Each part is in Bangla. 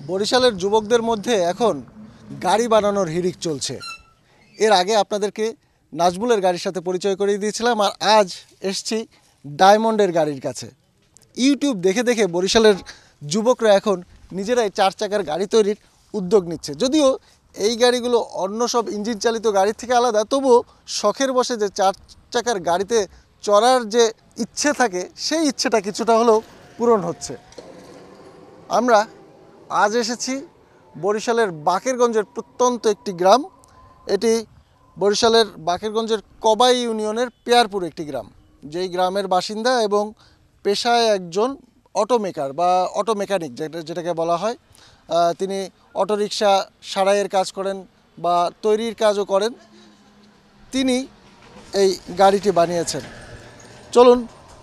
বরিশালের যুবকদের মধ্যে এখন গাড়ি বানানোর হিড়িক চলছে। এর আগে আপনাদেরকে নাজমুলের গাড়ির সাথে পরিচয় করিয়ে দিয়েছিলাম, আর আজ এসছি ডায়মন্ডের গাড়ির কাছে। ইউটিউব দেখে দেখে বরিশালের যুবকরা এখন নিজেরাই 4 চাকার গাড়ি তৈরির উদ্যোগ নিচ্ছে। যদিও এই গাড়িগুলো অন্য সব ইঞ্জিন চালিত গাড়ির থেকে আলাদা, তবুও শখের বসে যে 4 চাকার গাড়িতে চড়ার যে ইচ্ছে থাকে সেই ইচ্ছেটা কিছুটা হলেও পূরণ হচ্ছে। আমরা আজ এসেছি বরিশালের বাকেরগঞ্জের প্রত্যন্ত একটি গ্রাম। এটি বরিশালের বাকেরগঞ্জের কবাই ইউনিয়নের পেয়ারপুর একটি গ্রাম, যেই গ্রামের বাসিন্দা এবং পেশায় একজন অটো মেকার বা অটো মেকানিক যেটাকে বলা হয়। তিনি অটোরিকশা সারাইয়ের কাজ করেন বা তৈরির কাজও করেন। তিনি এই গাড়িটি বানিয়েছেন। চলুন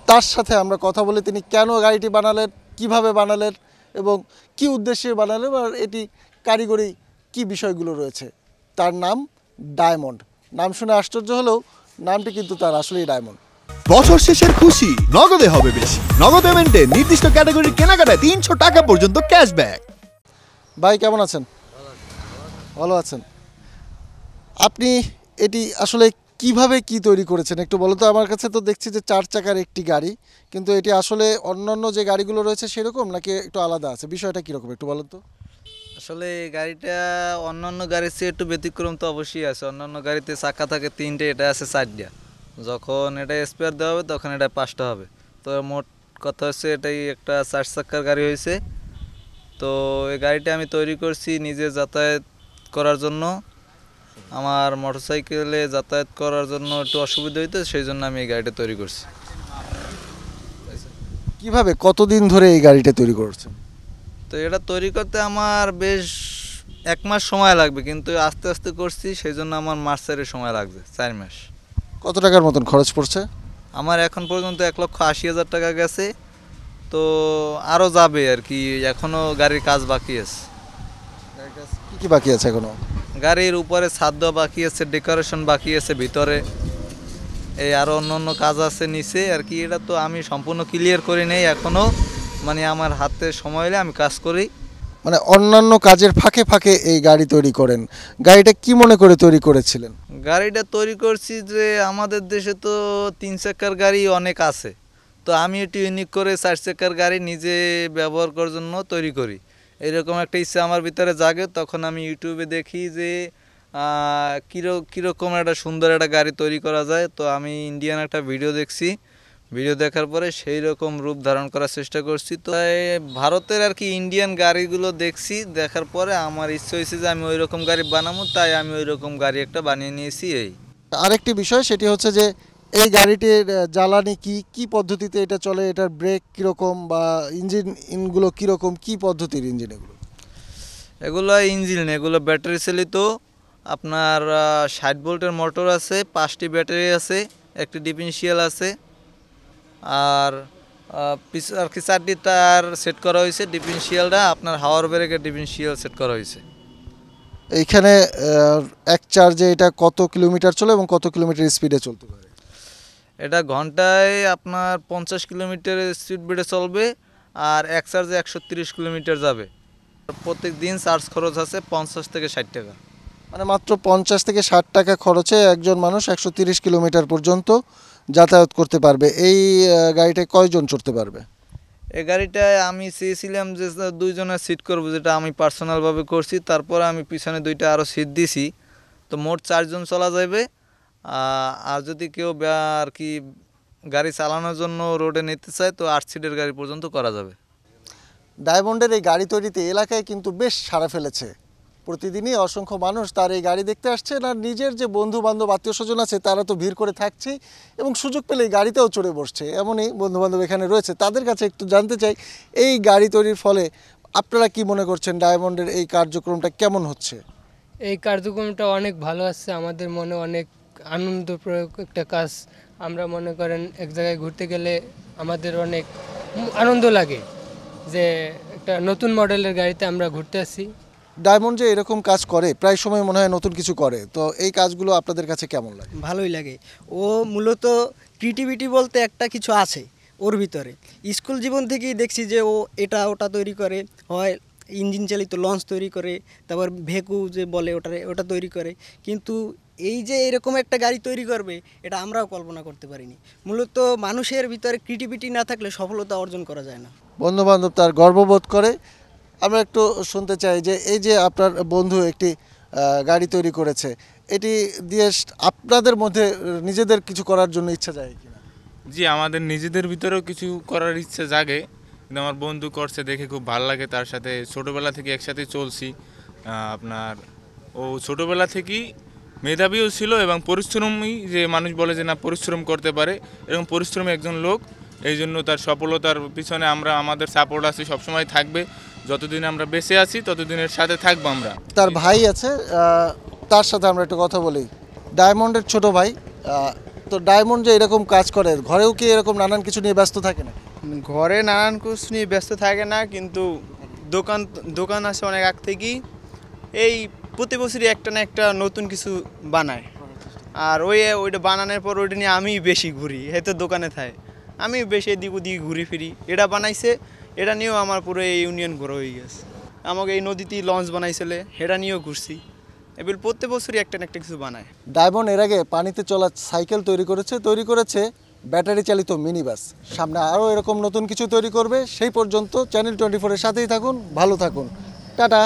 তার সাথে আমরা কথা বলি, তিনি কেন গাড়িটি বানালেন, কিভাবে বানালেন এবং কি উদ্দেশ্যে বানালেন, আর এটি কারিগরি কি বিষয়গুলো রয়েছে। তার নাম ডায়মন্ড। নাম শুনে আশ্চর্য হলেও নামটি কিন্তু তার আসলেই ডায়মন্ড। বছর শেষের খুশি নগদে হবে বেশি। নগদ পেমেন্টে নির্দিষ্ট ক্যাটাগরির কেনাকাটায় 300 টাকা পর্যন্ত ক্যাশব্যাক। ভাই কেমন আছেন? ভালো আছেন। আপনি এটি আসলে কিভাবে কি তৈরি করেছেন একটু বলো তো। আমার কাছে তো দেখছি যে 4 চাকার একটি গাড়ি, কিন্তু এটি আসলে অন্যান্য যে গাড়িগুলো রয়েছে সেরকম নাকি একটু আলাদা আছে? বিষয়টা কীরকম একটু বলো তো। আসলে এই গাড়িটা অন্যান্য গাড়ির চেয়ে একটু ব্যতিক্রম তো অবশ্যই আছে। অন্যান্য গাড়িতে চাকা থাকে 3টে, এটা আছে 4টা। যখন এটা স্পেয়ার দেওয়া হবে তখন এটা 5টা হবে। তো মোট কথা হচ্ছে এটাই একটা 4 চাকার গাড়ি হয়েছে। তো এই গাড়িটা আমি তৈরি করছি নিজে যাতায়াত করার জন্য। আমার মোটরসাইকেলে যাতায়াত করার জন্য একটু অসুবিধা হইতো, সেই জন্য আমি এই গাড়িটা তৈরি করছি। কিভাবে, কতদিন ধরে এই গাড়িটা তৈরি করছেন? তো এটা তৈরি করতে আমার বেশ 1 মাস সময় লাগবে, কিন্তু আস্তে আস্তে করছি, সেই জন্য আমার মাস 4 সময় লাগবে, 4 মাস। কত টাকার মতন খরচ পড়ছে? আমার এখন পর্যন্ত 1,80,000 টাকা গেছে। তো আরও যাবে আর কি, এখনও গাড়ির কাজ বাকি আছে। কী কী বাকি আছে এখনো? গাড়ির উপরে ছাদ দেওয়া বাকি আছে, ডেকোরেশন বাকি আছে ভিতরে, এই আরও অন্য অন্য কাজ আছে নিচে আর কি। এটা তো আমি সম্পূর্ণ ক্লিয়ার করি নেই এখনও, মানে আমার হাতে সময় হলে আমি কাজ করি। মানে অন্যান্য কাজের ফাঁকে ফাঁকে এই গাড়ি তৈরি করেন। গাড়িটা কি মনে করে তৈরি করেছিলেন? গাড়িটা তৈরি করছি যে আমাদের দেশে তো 3 চাকার গাড়ি অনেক আছে, তো আমি একটু ইউনিক করে 4 চাকার গাড়ি নিজে ব্যবহার করার জন্য তৈরি করি। এরকম একটা ইচ্ছা আমার ভিতরে জাগে। তখন আমি ইউটিউবে দেখি যে কীরকম একটা সুন্দর একটা গাড়ি তৈরি করা যায়। তো আমি ইন্ডিয়ান একটা ভিডিও দেখছি, ভিডিও দেখার পরে সেই রকম রূপ ধারণ করার চেষ্টা করছি। তো ভারতের আর কি ইন্ডিয়ান গাড়িগুলো দেখছি, দেখার পরে আমার ইচ্ছে হয়েছে যে আমি ওই রকম গাড়ি বানাবো, তাই আমি ওই রকম গাড়ি একটা বানিয়ে নিয়েছি। এই আরেকটি বিষয় সেটি হচ্ছে যে এই গাড়িটির জ্বালানি কি কি পদ্ধতিতে এটা চলে, এটার ব্রেক কীরকম বা ইঞ্জিনগুলো কীরকম, কি পদ্ধতির ইঞ্জিন এগুলো? এগুলো ইঞ্জিন, এগুলো ব্যাটারি চালিত। আপনার 60 ভোল্টের মোটর আছে, 5টি ব্যাটারি আছে, একটি ডিফারেন্সিয়াল আছে, আর আর কি 4টি টায়ার সেট করা হয়েছে। ডিফারেন্সিয়ালটা আপনার হাওয়ার ব্রেকের ডিফারেন্সিয়াল সেট করা হয়েছে। এইখানে এক চার্জে এটা কত কিলোমিটার চলে এবং কত কিলোমিটার স্পিডে চলতে পারে? এটা ঘন্টায় আপনার 50 কিলোমিটার স্পিডে চলবে, আর এক চার্জে 130 কিলোমিটার যাবে। প্রত্যেক দিন চার্জ খরচ আছে 50 থেকে 60 টাকা। মানে মাত্র 50 থেকে 60 টাকা খরচে একজন মানুষ 130 কিলোমিটার পর্যন্ত যাতায়াত করতে পারবে। এই গাড়িটায় কয়জন চড়তে পারবে? এই গাড়িটায় আমি চেয়েছিলাম যে 2 জনের সিট করবো, যেটা আমি পার্সোনালভাবে করছি। তারপর আমি পিছনে 2টা আরও সিট দিছি, তো মোট 4 জন চলা যাবে। আর যদি কেউ আর কি গাড়ি চালানোর জন্য রোডে নিতে চায় তো 8 সিটের গাড়ি পর্যন্ত করা যাবে। ডায়মন্ডের এই গাড়ি তৈরিতে এলাকায় কিন্তু বেশ সাড়া ফেলেছে। প্রতিদিনই অসংখ্য মানুষ তার এই গাড়ি দেখতে আসছে। আর নিজের যে বন্ধু বান্ধব আত্মীয় স্বজন আছে তারা তো ভিড় করে থাকছেই এবং সুযোগ পেলে এই গাড়িতেও চড়ে বসছে। এমনই বন্ধু বান্ধব এখানে রয়েছে, তাদের কাছে একটু জানতে চাই এই গাড়ি তৈরির ফলে আপনারা কি মনে করছেন, ডায়মন্ডের এই কার্যক্রমটা কেমন হচ্ছে? এই কার্যক্রমটা অনেক ভালো আসছে, আমাদের মনে অনেক আনন্দপ্রদ একটা কাজ। আমরা মনে করেন এক জায়গায় ঘুরতে গেলে আমাদের অনেক আনন্দ লাগে যে একটা নতুন মডেলের গাড়িতে আমরা ঘুরতে আসছি। ডায়মন্ড যে এরকম কাজ করে প্রায় সময় মনে হয় নতুন কিছু করে, তো এই কাজগুলো আপনাদের কাছে কেমন লাগে? ভালোই লাগে। ও মূলত ক্রিয়েটিভিটি বলতে একটা কিছু আছে ওর ভিতরে। স্কুল জীবন থেকেই দেখছি যে ও এটা ওটা তৈরি করে, হয় ইঞ্জিন চালিত লঞ্চ তৈরি করে, তারপর ভেকু যে বলে ওটা তৈরি করে। কিন্তু এই যে এরকম একটা গাড়ি তৈরি করবে এটা আমরাও কল্পনা করতে পারিনি। মূলত মানুষের ভিতরে ক্রিয়েটিভিটি না থাকলে সফলতা অর্জন করা যায় না। বন্ধু বান্ধব তার গর্ববোধ করে। আমরা একটু শুনতে চাই যে এই যে আপনার বন্ধু একটি গাড়ি তৈরি করেছে, এটি দিয়ে আপনাদের মধ্যে নিজেদের কিছু করার জন্য ইচ্ছা যায় কিনা? জি, আমাদের নিজেদের ভিতরেও কিছু করার ইচ্ছে জাগে, কিন্তু আমার বন্ধু করছে দেখে খুব ভালো লাগে। তার সাথে ছোটোবেলা থেকে একসাথে চলছি। আপনার ও ছোটোবেলা থেকেই মেধাবীও ছিল এবং পরিশ্রমী, যে মানুষ বলে যে না পরিশ্রম করতে পারে, এরকম পরিশ্রমী একজন লোক। এই জন্য তার সফলতার পিছনে আমরা আমাদের সাপোর্ট আছে, সবসময় থাকবে। যতদিন আমরা বেঁচে আছি ততদিনের সাথে থাকবো আমরা। তার ভাই আছে, তার সাথে আমরা একটু কথা বলি। ডায়মন্ডের ছোট ভাই, তো ডায়মন্ড যে এরকম কাজ করে, ঘরেও কি এরকম নানান কিছু নিয়ে ব্যস্ত থাকে না? ঘরে নানান কিছু নিয়ে ব্যস্ত থাকে না, কিন্তু দোকান আছে অনেক আগ থেকেই। এই প্রতি বছরই একটা না একটা নতুন কিছু বানায়, আর ওইটা বানানোর পর ওইটা নিয়ে আমি বেশি ঘুরি। হয়তো দোকানে থাকে, আমি বেশি এদিক ওদিক ঘুরি ফিরি। এটা বানাইছে, এটা নিয়েও আমার পুরো এই ইউনিয়ন ঘোরা হয়ে গেছে। আমাকে এই নদীতেই লঞ্চ বানাইছিলে, এটা নিয়েও ঘুরছি। এবার প্রত্যেক বছরই একটা না একটা কিছু বানায়। ডায়মন্ড এর আগে পানিতে চলা সাইকেল তৈরি করেছে ব্যাটারি চালিত মিনি বাস। সামনে আরও এরকম নতুন কিছু তৈরি করবে। সেই পর্যন্ত চ্যানেল 24-এর সাথেই থাকুন, ভালো থাকুন, টাটা।